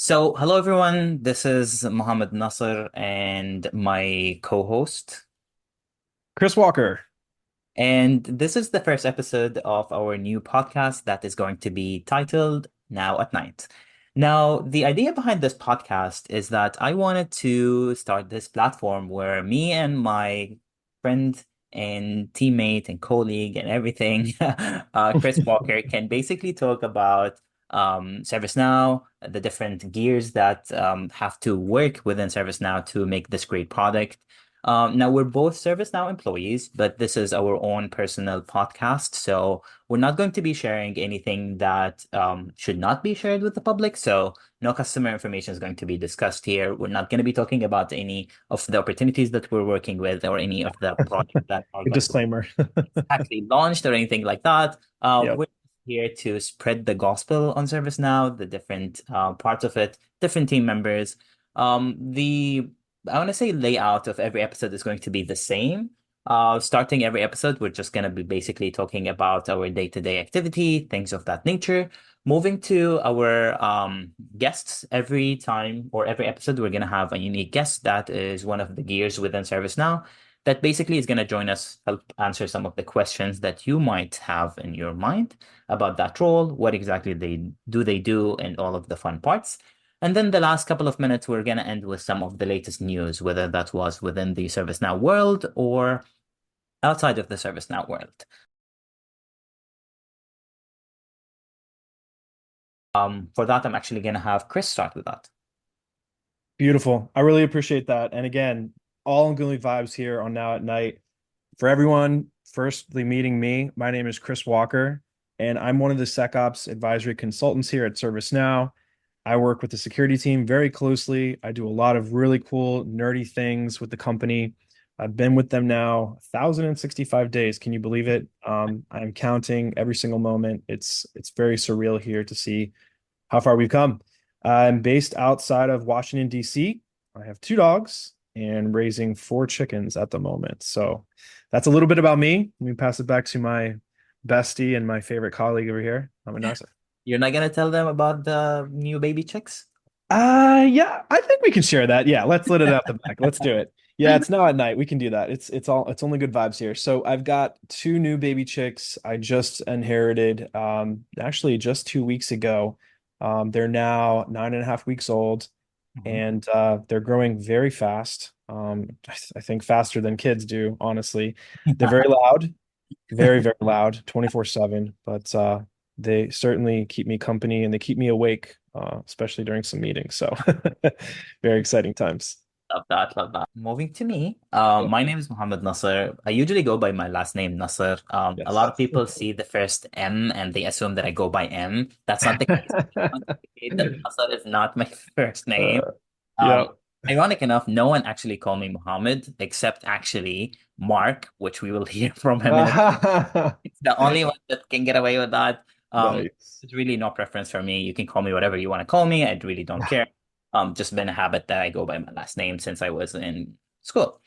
Hello everyone. This is Mohammed Nasser and my co-host. Chris Walker. And this is the first episode of our new podcast that is going to be titled Now at Night. Now, the idea behind this podcast is that I wanted to start this platform where me and my friend and teammate and colleague and everything, Chris Walker, can basically talk about ServiceNow, the different gears that have to work within ServiceNow to make this great product. Now we're both ServiceNow employees, but this is our own personal podcast. So we're not going to be sharing anything that should not be shared with the public. So no customer information is going to be discussed here. We're not going to be talking about any of the opportunities that we're working with or any of the projects that are Good going to disclaimer. actually launched or anything like that. Yep. We're here to spread the gospel on ServiceNow, the different parts of it, different team members. The I want to say layout of every episode is going to be the same. Starting every episode, we're just going to be basically talking about our day-to-day activity, things of that nature. Moving to our guests every time or every episode, we're going to have a unique guest that is one of the gears within ServiceNow that basically is going to join us, help answer some of the questions that you might have in your mind about that role, what exactly they do, and all of the fun parts. And then the last couple of minutes, we're going to end with some of the latest news, whether that was within the ServiceNow world or outside of the ServiceNow world. For that, I'm actually going to have Chris start with that. Beautiful. I really appreciate that. And again, all good vibes here on Now at Night. For everyone, firstly meeting me, my name is Chris Walker, and I'm one of the SecOps advisory consultants here at ServiceNow. I work with the security team very closely. I do a lot of really cool, nerdy things with the company. I've been with them now 1,065 days. Can you believe it? I'm counting every single moment. It's very surreal here to see how far we've come. I'm based outside of Washington, D.C. I have two dogs and raising four chickens at the moment. So that's a little bit about me. Let me pass it back to my bestie and my favorite colleague over here, Naser. You're not going to tell them about the new baby chicks? Yeah, I think we can share that. Yeah, let's let it out the back. Let's do it. Yeah, it's now at night. We can do that. It's only good vibes here. So I've got two new baby chicks I just inherited actually just 2 weeks ago. They're now 9.5 weeks old Mhm. and they're growing very fast. I think faster than kids do, honestly. They're very loud, very, very loud, 24/7, but they certainly keep me company and they keep me awake, especially during some meetings. So very exciting times. Love that, love that. Moving to me, Yeah. my name is Mohammed Nasser. I usually go by my last name, Nasser. A lot Yes. of people see the first M and they assume that I go by M. That's not the case. I want to indicate that Nasser is not my first name. Uh, yeah. Um, Ironic enough, no one actually called me Mohammed except actually Mark, which we will hear from him in a It's the only one that can get away with that. Nice. It's really no preference for me. You can call me whatever you want to call me. I really don't care. Just been a habit that I go by my last name since I was in school.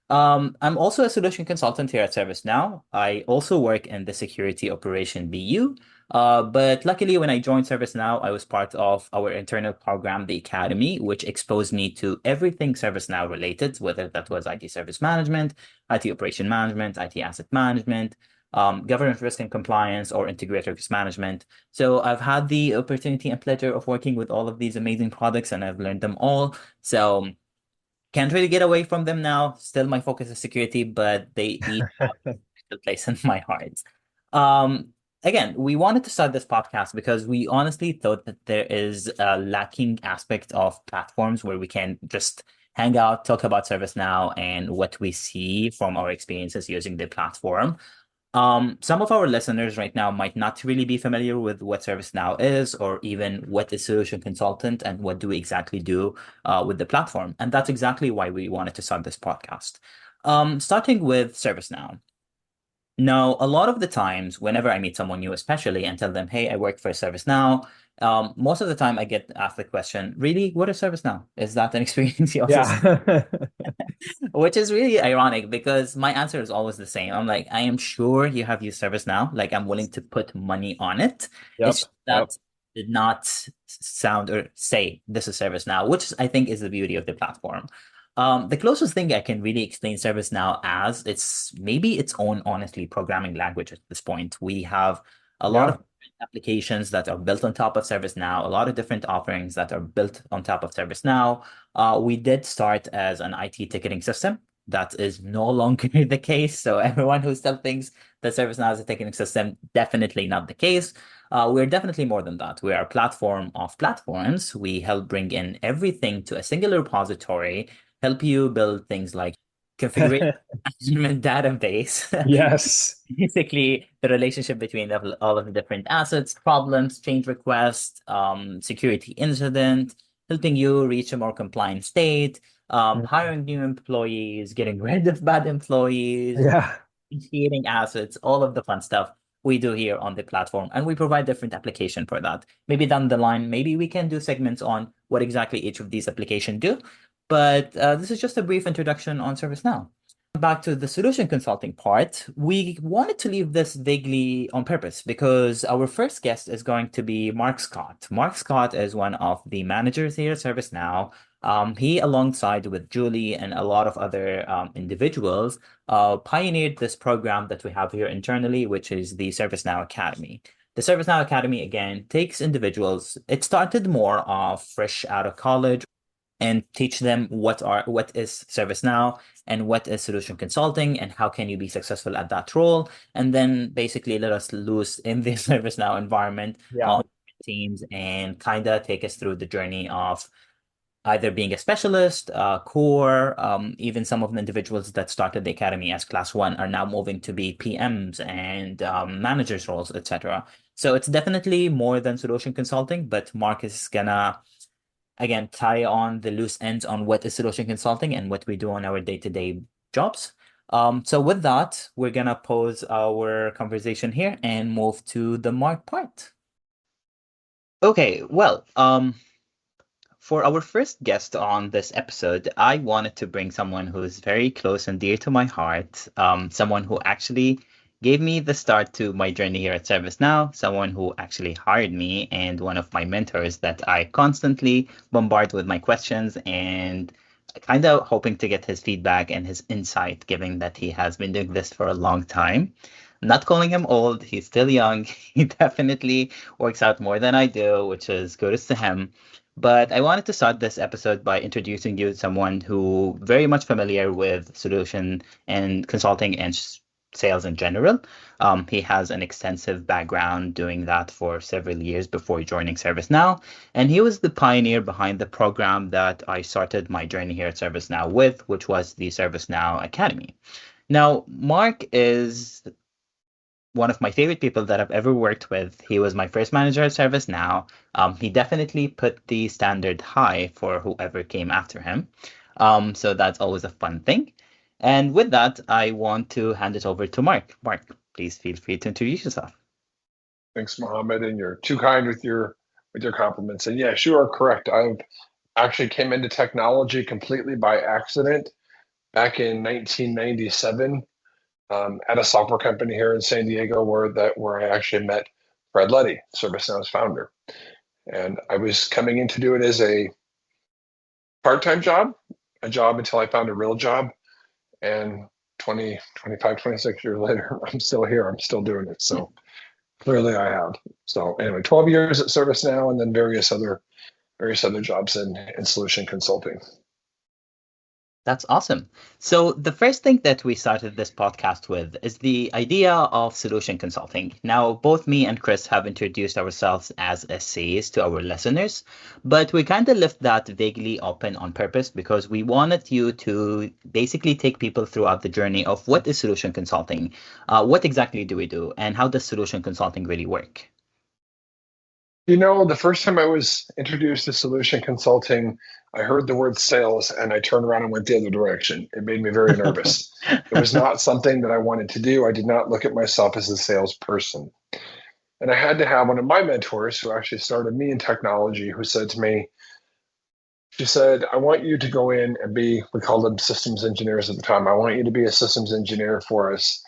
I'm also a solution consultant here at ServiceNow. I also work in the security operation BU. But luckily, when I joined ServiceNow, I was part of our internal program, the Academy, which exposed me to everything ServiceNow related, whether that was IT service management, IT operation management, IT asset management, governance risk and compliance, or integrated risk management. So I've had the opportunity and pleasure of working with all of these amazing products and I've learned them all. So can't really get away from them now. Still, my focus is security, but they each have a place in my heart. Again, we wanted to start this podcast because we honestly thought that there is a lacking aspect of platforms where we can just hang out, talk about ServiceNow and what we see from our experiences using the platform. Some of our listeners right now might not really be familiar with what ServiceNow is, or even what is solution consultant and what do we exactly do with the platform. And that's exactly why we wanted to start this podcast. Starting with ServiceNow. Now, a lot of the times, whenever I meet someone new, especially, and tell them, hey, I work for ServiceNow, most of the time I get asked the question, really, what is ServiceNow? Is that an experience you also Yeah. which is really ironic because my answer is always the same. I'm like, I am sure you have used ServiceNow. Like, I'm willing to put money on it. Yep. It's Yep. that did not sound or say this is ServiceNow, which I think is the beauty of the platform. The closest thing I can really explain ServiceNow as it's maybe its own, honestly, programming language at this point. We have a lot Yeah. of applications that are built on top of ServiceNow, a lot of different offerings that are built on top of ServiceNow. We did start as an IT ticketing system. That is no longer the case. So everyone who still thinks that ServiceNow is a ticketing system, definitely not the case. We're definitely more than that. We are a platform of platforms. We help bring in everything to a singular repository, help you build things like configuration management database. Yes. Basically, the relationship between all of the different assets, problems, change requests, security incident, helping you reach a more compliant state, hiring new employees, getting rid of bad employees, Yeah. creating assets, all of the fun stuff we do here on the platform. And we provide different application for that. Maybe down the line, maybe we can do segments on what exactly each of these applications do. But this is just a brief introduction on ServiceNow. Back to the solution consulting part, we wanted to leave this vaguely on purpose because our first guest is going to be Marc Scott. Marc Scott is one of the managers here at ServiceNow. He, alongside with Julie and a lot of other individuals, pioneered this program that we have here internally, which is the ServiceNow Academy. The ServiceNow Academy, again, takes individuals. It started more of fresh out of college and teach them what is ServiceNow and what is solution consulting and how can you be successful at that role. And then basically let us loose in the ServiceNow environment Yeah. on teams and kind of take us through the journey of either being a specialist, core, even some of the individuals that started the academy as class one are now moving to be PMs and managers roles, etc. So it's definitely more than solution consulting, but Mark is gonna again tie on the loose ends on what is solution consulting and what we do on our day-to-day jobs. So with that, we're gonna pause our conversation here and move to the Mark part. Okay, well, for our first guest on this episode, I wanted to bring someone who's very close and dear to my heart, someone who actually gave me the start to my journey here at ServiceNow, someone who actually hired me, and one of my mentors that I constantly bombard with my questions and kind of hoping to get his feedback and his insight, given that he has been doing this for a long time. I'm not calling him old, he's still young. He definitely works out more than I do, which is kudos to him. But I wanted to start this episode by introducing you to someone who very much familiar with solution and consulting and sales in general. He has an extensive background doing that for several years before joining ServiceNow, and he was the pioneer behind the program that I started my journey here at ServiceNow with, which was the ServiceNow Academy. Now, Mark is one of my favorite people that I've ever worked with. He was my first manager at ServiceNow. He definitely put the standard high for whoever came after him. So that's always a fun thing. And with that, I want to hand it over to Mark. Mark, please feel free to introduce yourself. Thanks, Mohammed, and you're too kind with your compliments. And yes, you are correct. I've actually came into technology completely by accident back in 1997 at a software company here in San Diego, where I actually met Fred Letty, ServiceNow's founder. And I was coming in to do it as a part-time job, a job until I found a real job. And 20, 25, 26 years later, I'm still here. I'm still doing it. So clearly I have. So anyway, 12 years at ServiceNow and then various other jobs in solution consulting. That's awesome. So the first thing that we started this podcast with is the idea of solution consulting. Now, both me and Chris have introduced ourselves as SCs to our listeners, but we kind of left that vaguely open on purpose because we wanted you to basically take people throughout the journey of what is solution consulting, what exactly do we do, and how does solution consulting really work? The first time I was introduced to solution consulting, I heard the word sales and I turned around and went the other direction. It made me very nervous. It was not something that I wanted to do. I did not look at myself as a salesperson. And I had to have one of my mentors who actually started me in technology who said to me, she said, I want you to go in and be, we called them systems engineers at the time. I want you to be a systems engineer for us.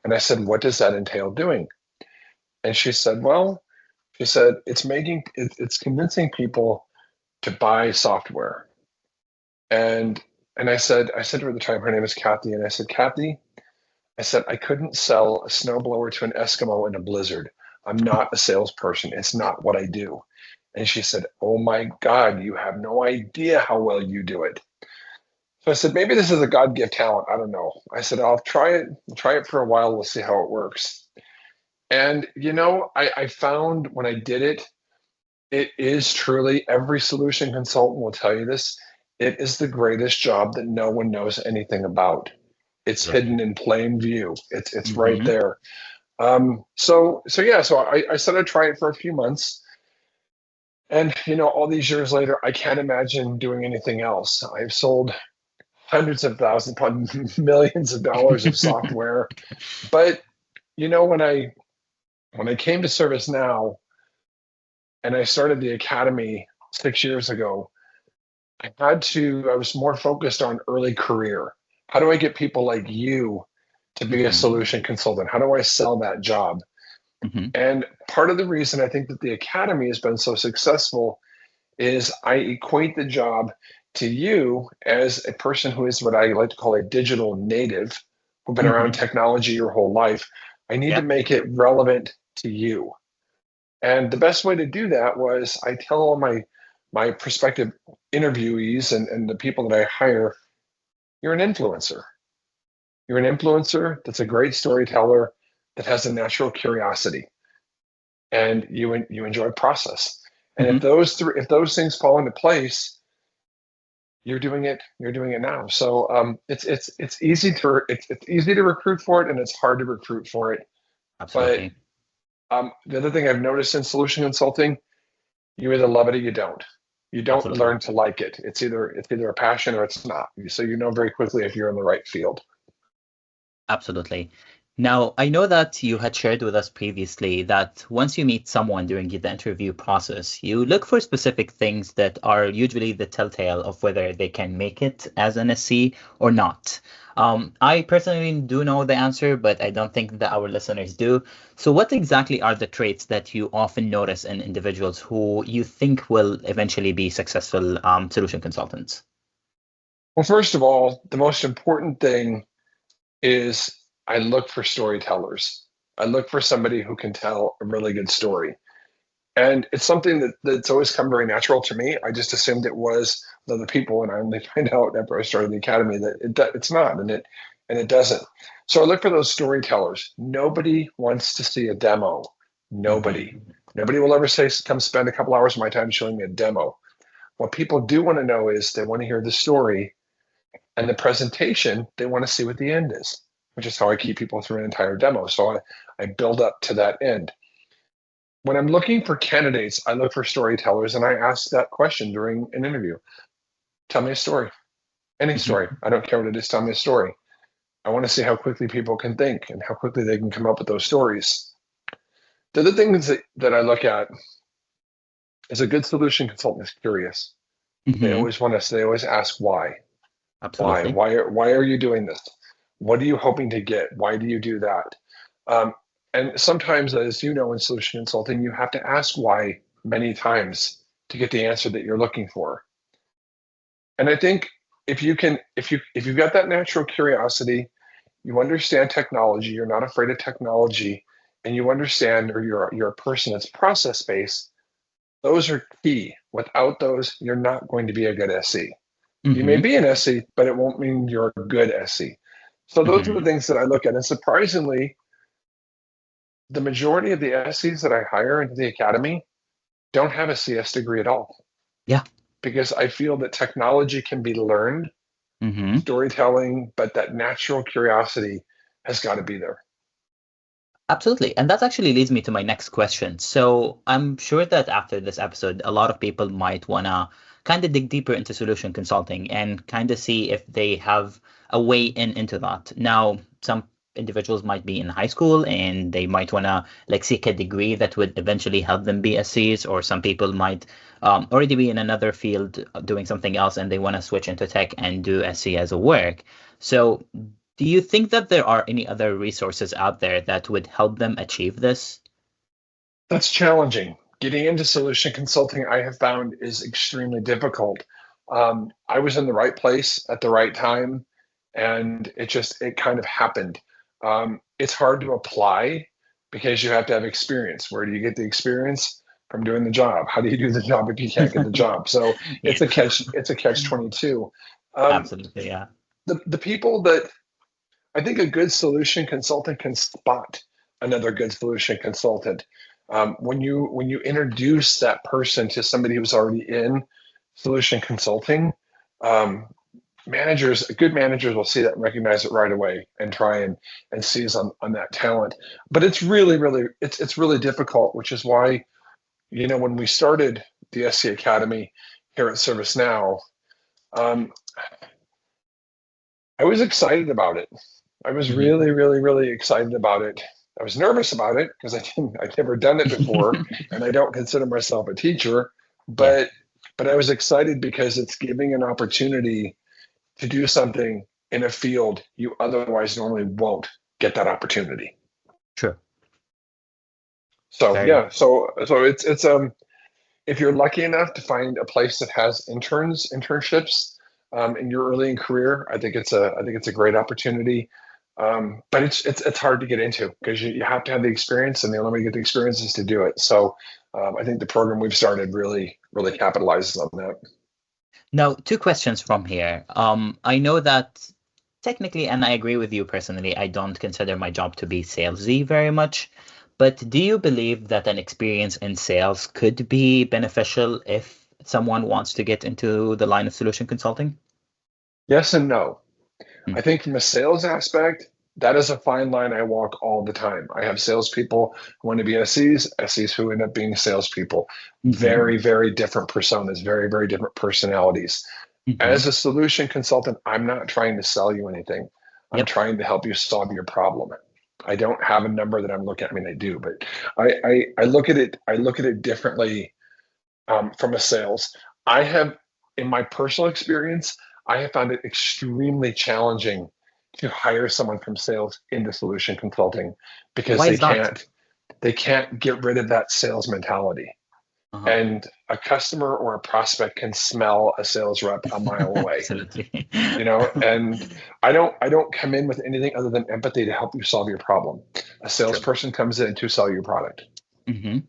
And I said, what does that entail doing? And she said, well, She said, it's convincing people to buy software. And I said to her at the time, her name is Kathy, and I said, Kathy, I said, I couldn't sell a snowblower to an Eskimo in a blizzard. I'm not a salesperson. It's not what I do. And she said, oh my God, you have no idea how well you do it. So I said, maybe this is a God gift talent. I don't know. I said, I'll try it for a while. We'll see how it works. And I found when I did it, it is truly, every solution consultant will tell you this. It is the greatest job that no one knows anything about. It's Absolutely. hidden in plain view. It's right Hmm. there. So I said I'd try it for a few months. And all these years later, I can't imagine doing anything else. I've sold hundreds of thousands, probably millions of dollars of software. But when I came to ServiceNow and I started the academy 6 years ago, I was more focused on early career. How do I get people like you to be a Hmm. solution consultant? How do I sell that job? Hmm. And part of the reason I think that the academy has been so successful is I equate the job to you as a person who is what I like to call a digital native, who've been around Hmm. technology your whole life. I need to Yeah. make it relevant to you. And the best way to do that was I tell all my prospective interviewees and the people that I hire, you're an influencer. You're an influencer that's a great storyteller that has a natural curiosity, and you enjoy process. And Hmm. if those things fall into place, you're doing it. You're doing it now. So it's easy to recruit for it, and it's hard to recruit for it. But Absolutely. the other thing I've noticed in solution consulting, you either love it or you don't. You don't Absolutely. learn to like it. It's either a passion or it's not. So you know very quickly if you're in the right field. Absolutely. Now, I know that you had shared with us previously that once you meet someone during the interview process, you look for specific things that are usually the telltale of whether they can make it as an SC or not. I personally do know the answer, but I don't think that our listeners do. So, what exactly are the traits that you often notice in individuals who you think will eventually be successful solution consultants? Well, first of all, the most important thing is I look for storytellers. I look for somebody who can tell a really good story. And it's something that's always come very natural to me. I just assumed it was with other people, and I only find out after I started the academy that it's not, and it doesn't. So I look for those storytellers. Nobody wants to see a demo. Nobody. Hmm. Nobody will ever say, "Come spend a couple hours of my time showing me a demo." What people do want to know is they want to hear the story and the presentation. They want to see what the end is, which is how I keep people through an entire demo. So I build up to that end. When I'm looking for candidates, I look for storytellers and I ask that question during an interview. Tell me a story, any story. Hmm. I don't care what it is. Tell me a story. I want to see how quickly people can think and how quickly they can come up with those stories. The other things that I look at is a good solution consultant is curious. Hmm. They always ask why. Why? Absolutely. Why are you doing this? What are you hoping to get? Why do you do that? Um, and sometimes, as you know, in solution consulting, you have to ask why many times to get the answer that you're looking for. And I think if you've got that natural curiosity, you understand technology, you're not afraid of technology, and you understand, or you're a person that's process based. Those are key. Without those, you're not going to be a good SE. You may Hmm. be an SE, but it won't mean you're a good SE. So those are the Hmm. things that I look at. And surprisingly, the majority of the SEs that I hire into the academy don't have a CS degree at all, Yeah. because I feel that technology can be learned, Hmm. storytelling, but that natural curiosity has got to be there. Absolutely. And that actually leads me to my next question. So I'm sure that after this episode, a lot of people might want to kind of dig deeper into solution consulting and kind of see if they have a way into that. Now, some individuals might be in high school and they might want to like seek a degree that would eventually help them be SCs, or some people might already be in another field doing something else and they want to switch into tech and do SC as a work. So do you think that there are any other resources out there that would help them achieve this? That's challenging. getting into solution consulting, I have found is extremely difficult. I was in the right place at the right time, and it kind of happened. It's hard to apply because you have to have experience. Where do you get the experience? From doing the job. How do you do the job if you can't get the job? So Yeah, it's a catch 22. Um, absolutely. Yeah. the people that I think a good solution consultant can spot another good solution consultant. When you introduce that person to somebody who's already in solution consulting, um, good managers will see that and recognize it right away and try and seize on that talent. But it's it's really difficult, which is why, when we started the SC Academy here at ServiceNow, um, I was excited about it. I was Mhm. really excited about it. I was nervous about it because I'd never done it before, and I don't consider myself a teacher. Yeah, But I was excited because it's giving an opportunity to do something in a field you otherwise normally won't get that opportunity. true. So Very. yeah, so it's if you're lucky enough to find a place that has internships in your early in career, I think it's a great opportunity. But it's hard to get into because you have to have the experience, and the only way to get the experience is to do it. So I think the program we've started really capitalizes on that. Now, two questions from here. I know that technically, and I agree with you personally, I don't consider my job to be salesy very much. But do you believe that an experience in sales could be beneficial if someone wants to get into the line of solution consulting? Yes and no. Mm. I think from a sales aspect, that is a fine line I walk all the time. I have salespeople who want to be SEs who end up being salespeople. Hmm. Very different personas, very different personalities. Hmm. As a solution consultant, I'm not trying to sell you anything. I'm Yep. trying to help you solve your problem. I don't have a number that I'm looking at. I mean, I do, but I look at it. I look at it differently from a sales. I have, in my personal experience, I have found it extremely challenging to hire someone from sales into solution consulting because Why is that? they can't get rid of that sales mentality. Uh-huh. And a customer or a prospect can smell a sales rep a mile away, Absolutely. and I don't come in with anything other than empathy to help you solve your problem. A True. salesperson comes in to sell your product. Hmm.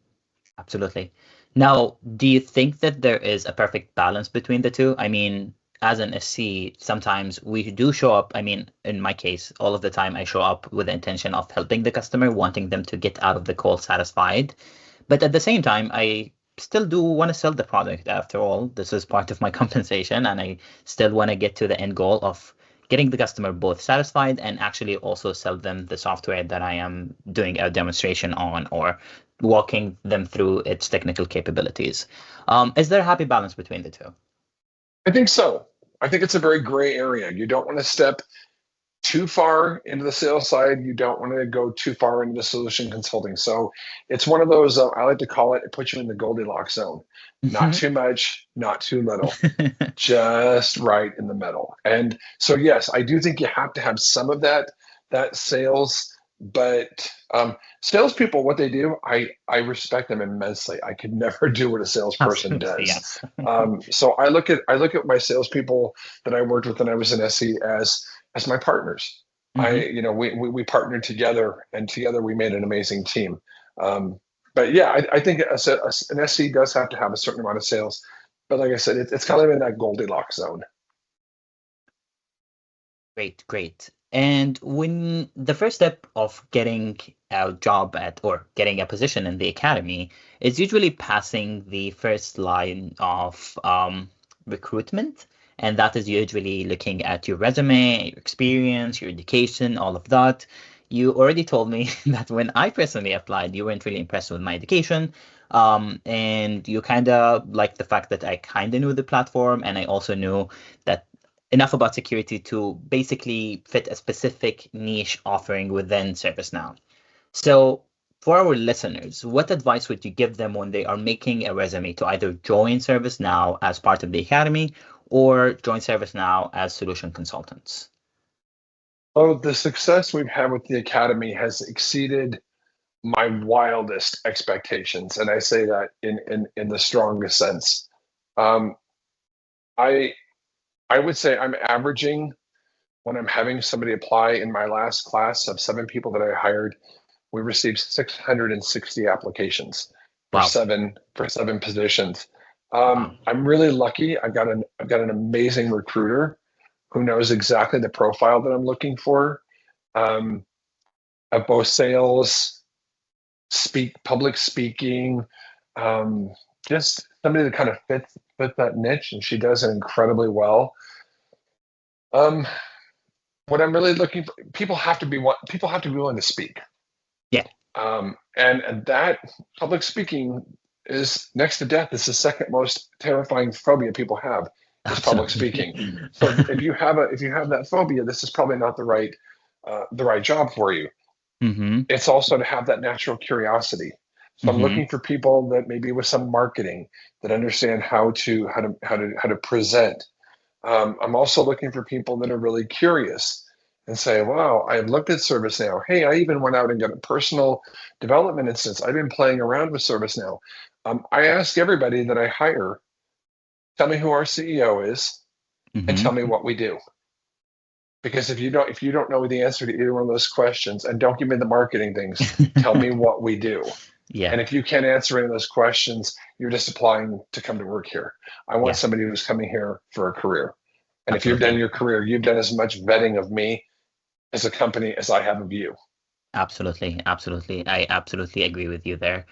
Absolutely. Now, do you think that there is a perfect balance between the two? I mean, as an SC, sometimes we do show up. I mean, in my case, all of the time I show up with the intention of helping the customer, wanting them to get out of the call satisfied. But at the same time, I still do want to sell the product. After all, this is part of my compensation, and I still want to get to the end goal of getting the customer both satisfied and actually also sell them the software that I am doing a demonstration on or walking them through its technical capabilities. Is there a happy balance between the two? I think so. I think it's a very gray area. You don't want to step too far into the sales side. You don't want to go too far into the solution consulting. So it's one of those, I like to call it, it puts you in the Goldilocks zone. Not too much, not too little, just right in the middle. And so, yes, I do think you have to have some of that sales, but salespeople, what they do, I respect them immensely. I could never do what a salesperson Absolutely, does. yes. So I look at my salespeople that I worked with when I was an SE as my partners. Hmm. We partnered together, and together we made an amazing team. But yeah, I think an SE does have to have a certain amount of sales, but like I said, it's kind of in that Goldilocks zone. Great, great. And when the first step of getting a job at or getting a position in the academy is usually passing the first line of recruitment, and that is usually looking at your resume, your experience, your education, all of that. You already told me that when I personally applied, you weren't really impressed with my education. And you kind of like the fact that I kind of knew the platform, and I also knew that enough about security to basically fit a specific niche offering within ServiceNow. So, for our listeners, what advice would you give them when they are making a resume to either join ServiceNow as part of the academy or join ServiceNow as solution consultants? Oh, the success we've had with the academy has exceeded my wildest expectations, and I say that in the strongest sense. Um, I I would say I'm averaging when I'm having somebody apply in my last class of 7 people that I hired, we received 660 applications for Wow. seven positions. Wow. I'm really lucky. I've got an amazing recruiter who knows exactly the profile that I'm looking for, um, of both sales, public speaking, um, just somebody that kind of fits that niche, and she does it incredibly well. Um, what I'm really looking for, people have to be willing to speak. Yeah. And that public speaking is next to death. It's the second most terrifying phobia people have is public Absolutely. speaking. So if you have that phobia, this is probably not the right job for you. Mm-hmm. It's also to have that natural curiosity. So I'm Mm-hmm. looking for people that maybe with some marketing that understand how to present. I'm also looking for people that are really curious and say, wow, I looked at ServiceNow. Hey, I even went out and got a personal development instance. I've been playing around with ServiceNow. I ask everybody that I hire, tell me who our CEO is and tell Mm-hmm. me what we do. Because if you don't know the answer to either one of those questions, and don't give me the marketing things, tell me what we do. Yeah. And if you can't answer any of those questions, you're just applying to come to work here. I want Yeah. somebody who's coming here for a career. And if you've done Absolutely. your career, you've done as much vetting of me as a company as I have of you. Absolutely, absolutely. I absolutely agree with you there.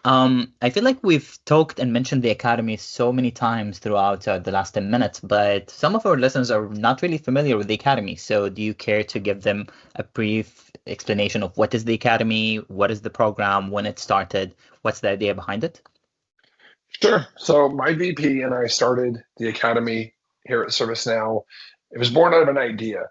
I feel like we've talked and mentioned the Academy so many times throughout the last 10 minutes, but some of our listeners are not really familiar with the Academy. So do you care to give them a brief explanation of what is the Academy, what is the program, when it started, what's the idea behind it? Sure. So my VP and I started the Academy here at ServiceNow. It was born out of an idea.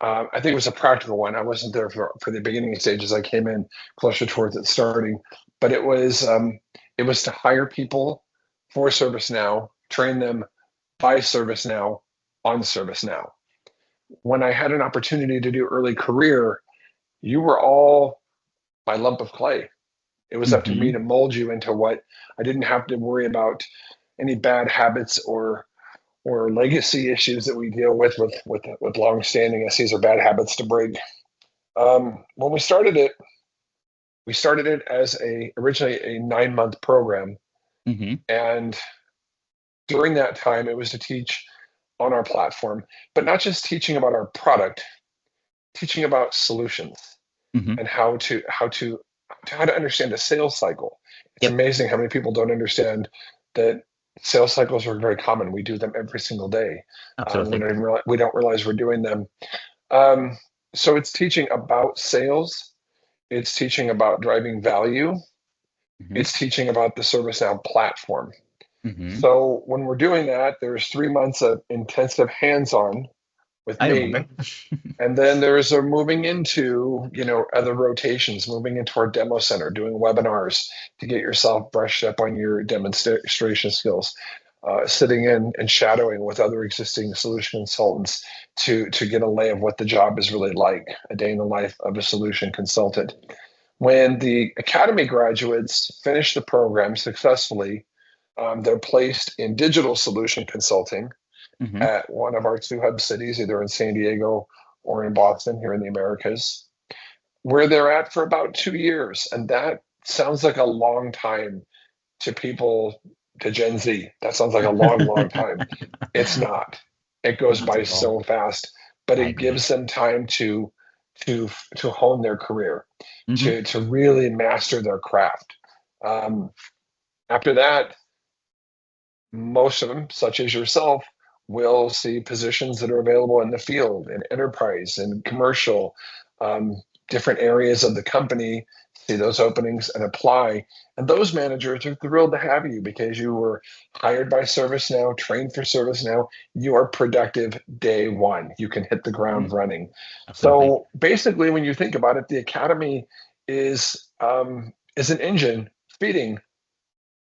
I think it was a practical one. I wasn't there for the beginning stages. I came in closer towards it starting, but it was to hire people for ServiceNow, train them by ServiceNow on ServiceNow. When I had an opportunity to do early career, you were all my lump of clay. It was up to me Mm-hmm. to mold you into what I didn't have to worry about any bad habits or legacy issues that we deal with long-standing SEs or bad habits to break. When we started it as originally a 9-month program, Mm-hmm. and during that time, it was to teach on our platform, but not just teaching about our product, teaching about solutions Mm-hmm. and how to understand a sales cycle. It's Yep. amazing how many people don't understand that sales cycles are very common. We do them every single day. Absolutely. We don't realize we're doing them. Um, so it's teaching about sales. It's teaching about driving value. Mm-hmm. It's teaching about the ServiceNow platform. Mm-hmm. So when we're doing that, there's 3 months of intensive hands-on with I remember. me. And then there's a moving into, other rotations, moving into our demo center, doing webinars to get yourself brushed up on your demonstration skills, sitting in and shadowing with other existing solution consultants to get a lay of what the job is really like, a day in the life of a solution consultant. When the academy graduates finish the program successfully, they're placed in digital solution consulting Mm-hmm. at one of our 2 hub cities, either in San Diego or in Boston here in the Americas, where they're at for about 2 years. And that sounds like a long time to people, to Gen Z. That sounds like a long, long time. It's not. It goes Not by at all. so fast, but I it agree. gives them time to to hone their career, Mm-hmm. to really master their craft. Um, After that, most of them, such as yourself, will see positions that are available in the field, in enterprise, in commercial, um, different areas of the company, see those openings and apply. And those managers are thrilled to have you because you were hired by ServiceNow, trained for ServiceNow. You are productive day one. You can hit the ground Mm, running. absolutely. So basically, when you think about it, the academy is an engine feeding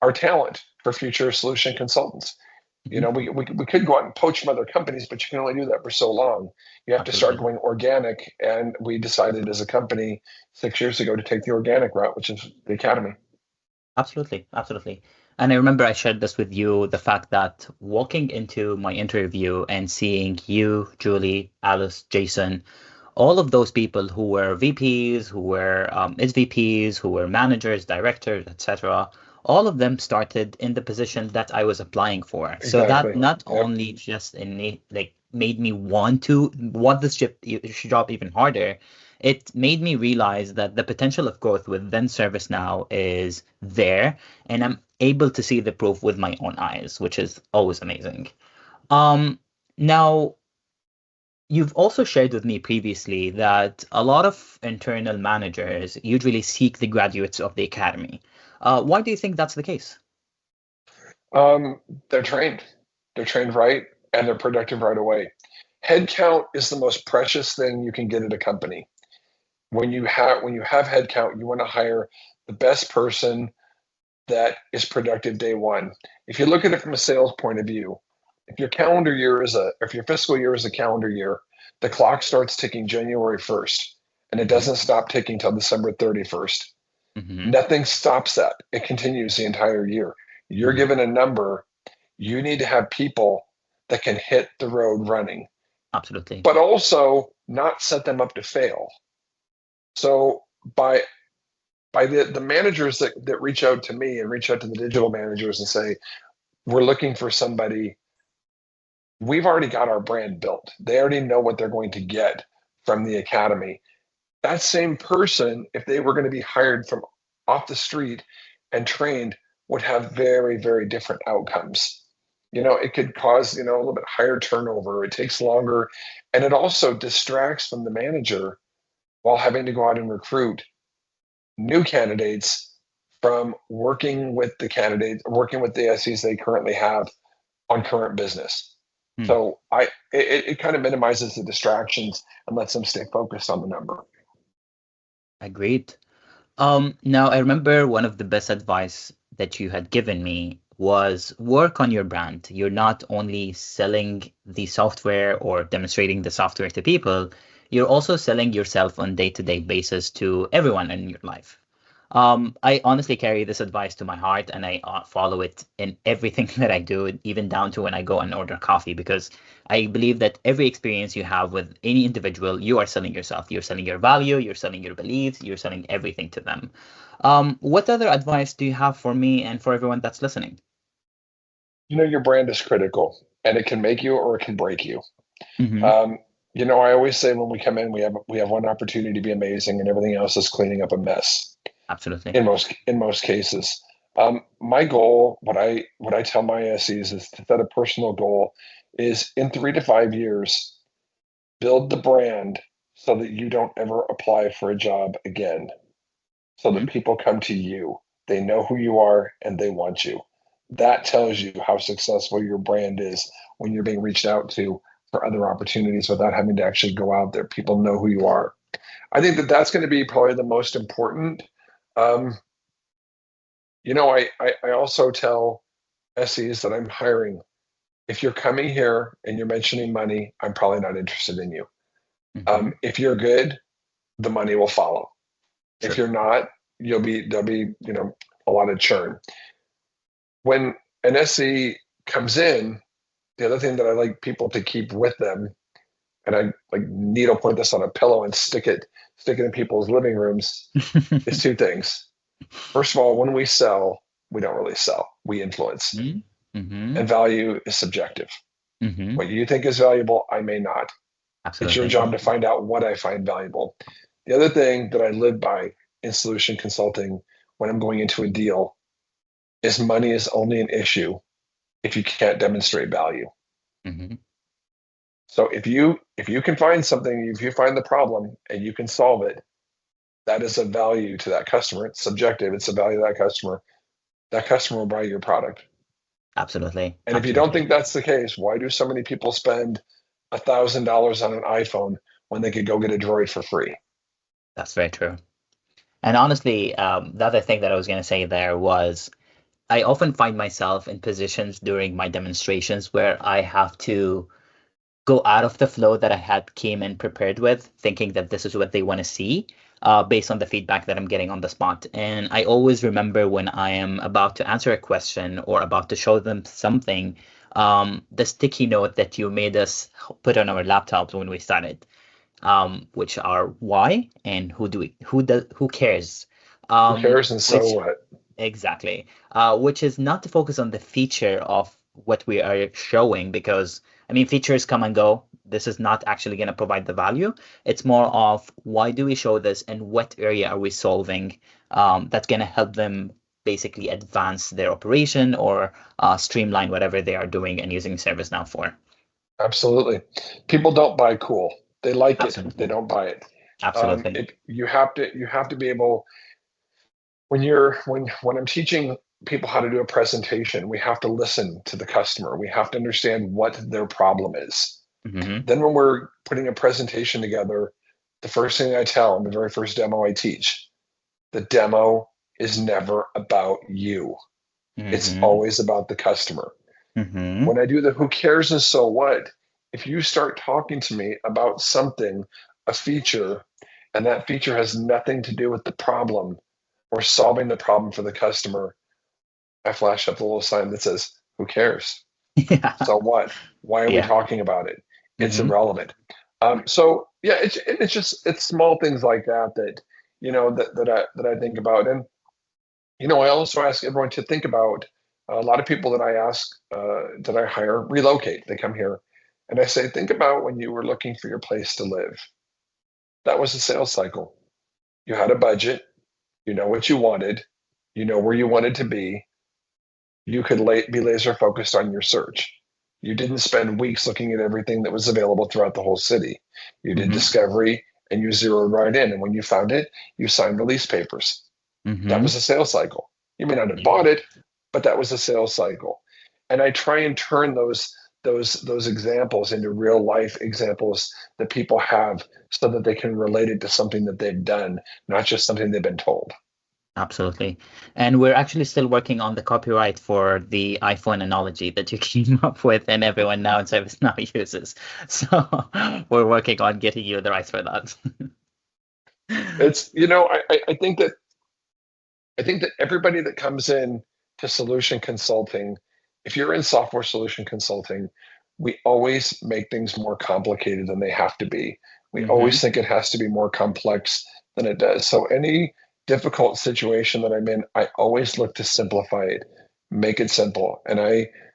our talent for future solution consultants. You know, we could go out and poach from other companies, but you can only do that for so long. You have to start Absolutely. going organic. And we decided as a company 6 years ago to take the organic route, which is the academy. Absolutely, absolutely. And I remember I shared this with you, the fact that walking into my interview and seeing you, Julie, Alice, Jason, all of those people who were VPs, who were SVPs, who were managers, directors, etc., all of them started in the position that I was applying for. So that Exactly. not Yep. only just like made me want this job even harder, it made me realize that the potential of growth within ServiceNow is there, and I'm able to see the proof with my own eyes, which is always amazing. Um, Now, you've also shared with me previously that a lot of internal managers usually seek the graduates of the academy. Why do you think that's the case? Um, they're trained. They're trained right, and they're productive right away. Headcount is the most precious thing you can get at a company. When you have headcount, you want to hire the best person that is productive day one. If you look at it from a sales point of view, if your fiscal year is a calendar year, the clock starts ticking January 1st, and it Hmm. doesn't stop ticking till December 31st. Hmm. Nothing stops that. It continues the entire year. You're Hmm. given a number. You need to have people that can hit the road running, Absolutely. but also not set them up to fail. So by the managers that reach out to me and reach out to the digital managers and say, we're looking for somebody, we've already got our brand built. They already know what they're going to get from the academy. That same person, if they were going to be hired from off the street and trained, would have very, very different outcomes. It could cause, a little bit higher turnover. It takes longer. And it also distracts from the manager while having to go out and recruit new candidates from working with the SEs they currently have on current business. Hmm. So it kind of minimizes the distractions and lets them stay focused on the number. Agreed. Now I remember one of the best advice that you had given me was work on your brand. You're not only selling the software or demonstrating the software to people, you're also selling yourself on day-to-day basis to everyone in your life. I honestly carry this advice to my heart and I follow it in everything that I do, even down to when I go and order coffee, because I believe that every experience you have with any individual, you are selling yourself. You're selling your value, you're selling your beliefs, you're selling everything to them. What other advice do you have for me and for everyone that's listening? Your brand is critical, and it can make you or it can break you. Hmm. Um, I always say when we come in, we have one opportunity to be amazing, and everything else is cleaning up a mess. Absolutely. In most cases, my goal, what I tell my SEs is to set a personal goal, is in 3 to 5 years, build the brand so that you don't ever apply for a job again, so Hmm. that people come to you. They know who you are and they want you. That tells you how successful your brand is when you're being reached out to for other opportunities without having to actually go out there. People know who you are. I think that that's going to be probably the most important. Um, I also tell SEs that I'm hiring, if you're coming here and you're mentioning money, I'm probably not interested in you. Hmm. If you're good, the money will follow. If True. you're not, there'll be, a lot of churn. When an SE comes in, the other thing that I like people to keep with them, and I like needle point this on a pillow and stick it in people's living rooms, is two things. First of all, when we sell, we don't really sell, we influence. Hmm. Hmm. And value is subjective. Hmm. What you think is valuable, I may not. It's your Absolutely. job to find out what I find valuable. The other thing that I live by in solution consulting when I'm going into a deal is money is only an issue if you can't demonstrate value. Hmm. So if you can find something, if you find the problem and you can solve it, that is a value to that customer. It's subjective. It's a value to that customer. That customer will buy your product. Absolutely. And if you don't Absolutely. think that's the case, why do so many people spend $1,000 on an iPhone when they could go get a Droid for free? That's very true. And honestly, the other thing that I was going to say there was I often find myself in positions during my demonstrations where I have to go out of the flow that I had came in prepared with, thinking that this is what they want to see, based on the feedback that I'm getting on the spot. And I always remember when I am about to answer a question or about to show them something, the sticky note that you made us put on our laptops when we started, which are why and who cares, Who cares? And so which what? exactly. Which is not to focus on the feature of what we are showing, because I mean, features come and go. This is not actually going to provide the value. It's more of why do we show this and what area are we solving, that's going to help them basically advance their operation or streamline whatever they are doing and using ServiceNow for. Absolutely. People don't buy cool. They like it. They Absolutely. don't buy it. Absolutely. You have to be able, when I'm teaching people how to do a presentation, we have to listen to the customer. We have to understand what their problem is. Hmm. Then when we're putting a presentation together, the first thing I tell in the very first demo I teach, the demo is never about you. It's Hmm. always about the customer. Hmm. When I do the who cares and so what, if you start talking to me about something, a feature, and that feature has nothing to do with the problem or solving the problem for the customer, I flash up the little sign that says, who cares? Yeah. So what? Why are we Yeah. talking about it? It's Hmm. irrelevant. So yeah, it's small things like that that I think about. And I also ask everyone to think about, a lot of people that I ask, that I hire, relocate. They come here, and I say, think about when you were looking for your place to live. That was a sales cycle. You had a budget. You know what you wanted. You know where you wanted to be. You could be laser focused on your search. You didn't spend weeks looking at everything that was available throughout the whole city. You did Hmm. discovery and you zeroed right in. And when you found it, you signed release papers. That Hmm. was a sales cycle. You may not have bought it, but that was a sales cycle. And I try and turn those examples into real life examples that people have, so that they can relate it to something that they've done, not just something they've been told. Absolutely. And we're actually still working on the copyright for the iPhone analogy that you came up with and everyone now in ServiceNow uses. So we're working on getting you the rights for that. It's I think that everybody that comes in to solution consulting, if you're in software solution consulting, we always make things more complicated than they have to be. We Hmm. always think it has to be more complex than it does. So any difficult situation that I'm in, I always look to simplify it, make it simple. And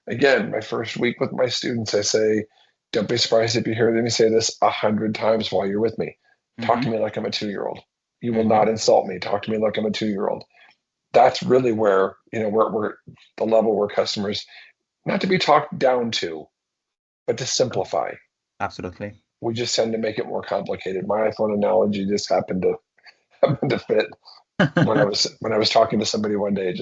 again, my first week with my students, I say, don't be surprised if you hear me say this 100 times while you're with me. Talk to Hmm. me like I'm a 2-year-old. You will Hmm. not insult me. Talk to me like I'm a 2-year-old. That's really where, we're the level where customers, not to be talked down to, but to simplify. Absolutely. We just tend to make it more complicated. My iPhone analogy just happened to happen to fit when I was talking to somebody one day.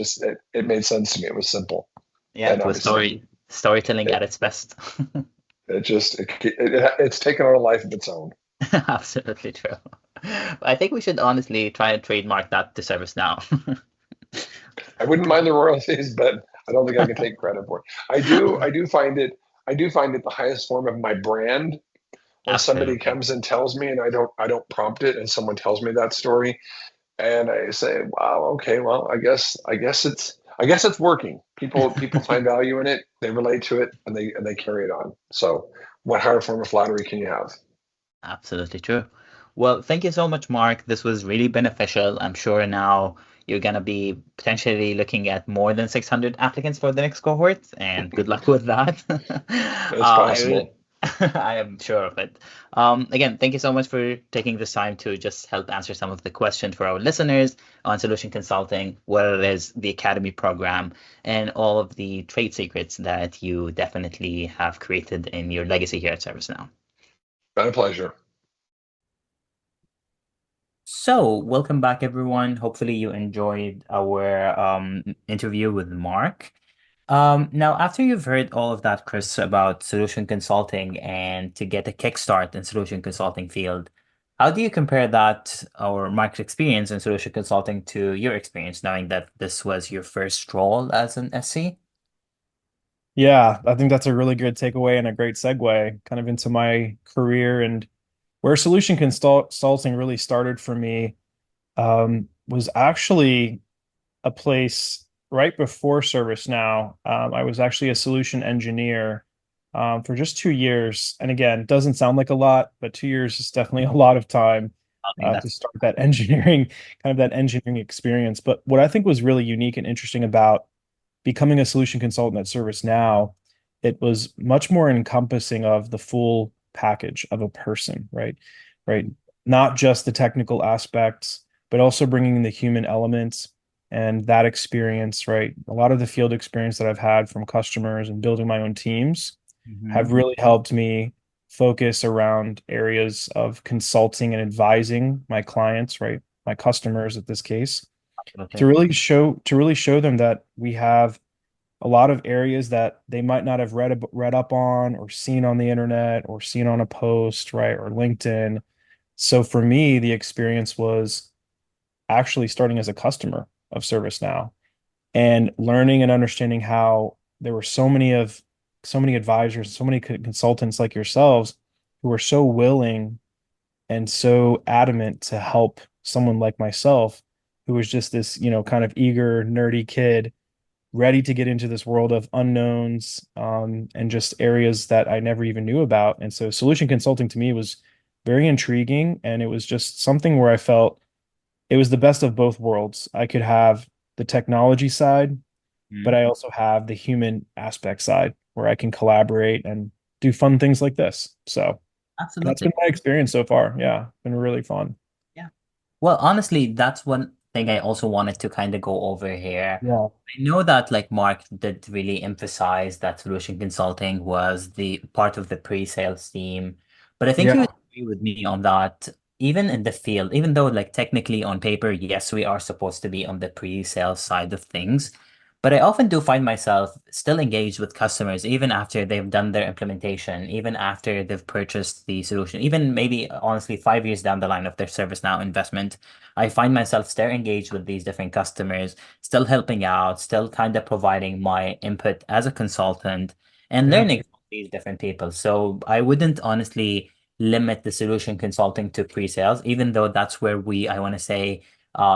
It made sense to me. It was simple, Yeah, and it was obviously storytelling it at its best. it's taken on a life of its own. Absolutely true. I think we should honestly try and trademark that to ServiceNow. I wouldn't mind the royalties, but I don't think I can take credit for it. I do find it the highest form of my brand when somebody Absolutely. comes and tells me, and I don't prompt it, and someone tells me that story, and I say, wow, okay, well, I guess it's working. People find value in it, they relate to it, and they carry it on. So what higher form of flattery can you have? Absolutely true. Well, thank you so much, Mark. This was really beneficial. I'm sure now you're going to be potentially looking at more than 600 applicants for the next cohort, and good luck with that. It's I really, possible. I am sure of it. Again, thank you so much for taking this time to just help answer some of the questions for our listeners on solution consulting, whether it is the Academy program and all of the trade secrets that you definitely have created in your legacy here at ServiceNow. Been a pleasure. So, welcome back, everyone. Hopefully, you enjoyed our interview with Mark. Now, after you've heard all of that, Chris, about solution consulting and to get a kickstart in solution consulting field, How do you compare that or Mark's experience in solution consulting to your experience, knowing that this was your first role as an SC? Yeah, I think that's a really good takeaway and a great segue kind of into my career and where solution consulting really started for me was actually a place right before ServiceNow. I was actually a solution engineer for just 2 years. And again, it doesn't sound like a lot, but 2 years is definitely a lot of time I think to that's start that engineering, kind of that engineering experience. But what I think was really unique and interesting about becoming a solution consultant at ServiceNow, it was much more encompassing of the full package of a person, right? Right. Not just the technical aspects, but also bringing in the human elements and that experience, right? A lot of the field experience that I've had from customers and building my own teams have Mhm. really helped me focus around areas of consulting and advising my clients, right? My customers at this case, Absolutely. to really show them that we have a lot of areas that they might not have read up on or seen on the internet or seen on a post, right? Or LinkedIn. So for me, the experience was actually starting as a customer of ServiceNow and learning and understanding how there were so many advisors, so many consultants like yourselves who were so willing and so adamant to help someone like myself who was just this, kind of eager, nerdy kid ready to get into this world of unknowns and just areas that I never even knew about. And so solution consulting to me was very intriguing. And it was just something where I felt it was the best of both worlds. I could have the technology side, but Mhm. I also have the human aspect side where I can collaborate and do fun things like this. So that's Absolutely. been my experience so far. Yeah, been really fun. Yeah. Well, honestly, that's one thing I also wanted to kind of go over here. Yeah. I know that like Mark did really emphasize that solution consulting was the part of the pre-sales team, but I think you would Yeah. agree with me on that. Even in the field, even though like technically on paper, yes, we are supposed to be on the pre-sales side of things, but I often do find myself still engaged with customers even after they've done their implementation, even after they've purchased the solution, even maybe honestly 5 years down the line of their ServiceNow investment. I find myself still engaged with these different customers, still helping out, still kind of providing my input as a consultant and Yeah. learning from these different people. So I wouldn't honestly limit the solution consulting to pre-sales, even though that's where I want to say,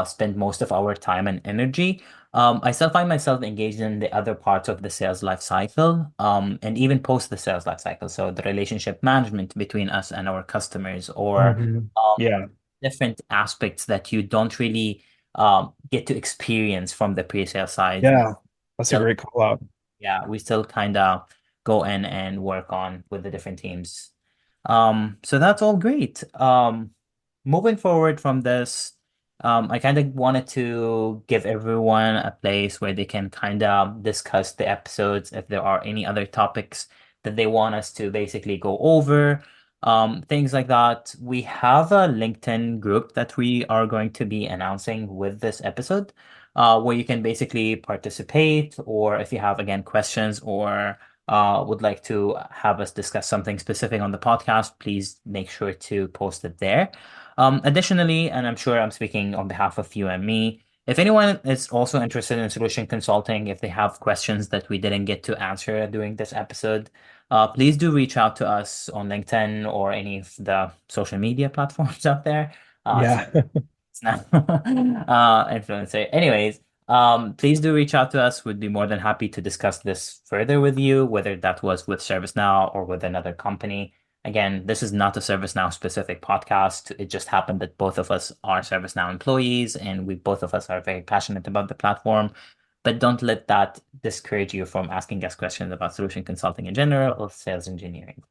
spend most of our time and energy. I still find myself engaged in the other parts of the sales life cycle, and even post the sales life cycle. So the relationship management between us and our customers, or Mhm. um, Yeah. different aspects that you don't really get to experience from the pre-sale side. Yeah. That's a Still, great call out. yeah, we still kind of go in and work on with the different teams. So that's all great. Moving forward from this, I kind of wanted to give everyone a place where they can kind of discuss the episodes if there are any other topics that they want us to basically go over, things like that. We have a LinkedIn group that we are going to be announcing with this episode, where you can basically participate, or if you have, again, questions or would like to have us discuss something specific on the podcast, please make sure to post it there. Additionally, and I'm sure I'm speaking on behalf of you and me, if anyone is also interested in solution consulting, if they have questions that we didn't get to answer during this episode, please do reach out to us on LinkedIn or any of the social media platforms out there. Since Yeah. it's now influencer. Anyways, please do reach out to us. We'd be more than happy to discuss this further with you, whether that was with ServiceNow or with another company. Again, this is not a ServiceNow specific podcast. It just happened that both of us are ServiceNow employees and we both of us are very passionate about the platform. But don't let that discourage you from asking us questions about solution consulting in general or sales engineering.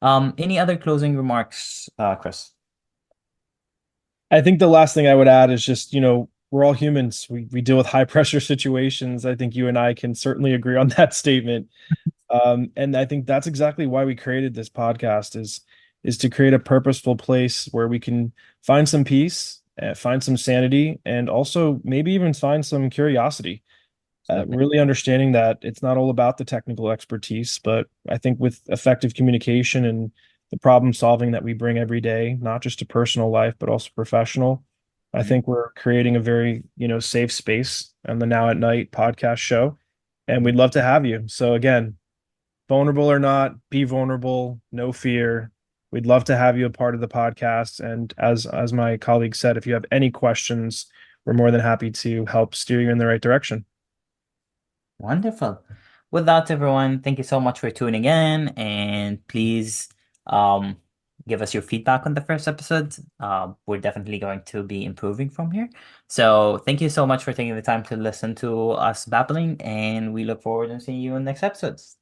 Any other closing remarks, Chris? I think the last thing I would add is just, we're all humans. We deal with high pressure situations. I think you and I can certainly agree on that statement. And I think that's exactly why we created this podcast is to create a purposeful place where we can find some peace, find some sanity, and also maybe even find some curiosity. Absolutely. Really understanding that it's not all about the technical expertise, but I think with effective communication and the problem solving that we bring every day, not just to personal life, but also professional. I think we're creating a very, safe space on the Now at Night podcast show, and we'd love to have you. So again, vulnerable or not, be vulnerable, no fear. We'd love to have you a part of the podcast. And as my colleague said, if you have any questions, we're more than happy to help steer you in the right direction. Wonderful. With that, everyone, thank you so much for tuning in, and please um, give us your feedback on the first episode. We're definitely going to be improving from here. So thank you so much for taking the time to listen to us babbling, and we look forward to seeing you in next episodes.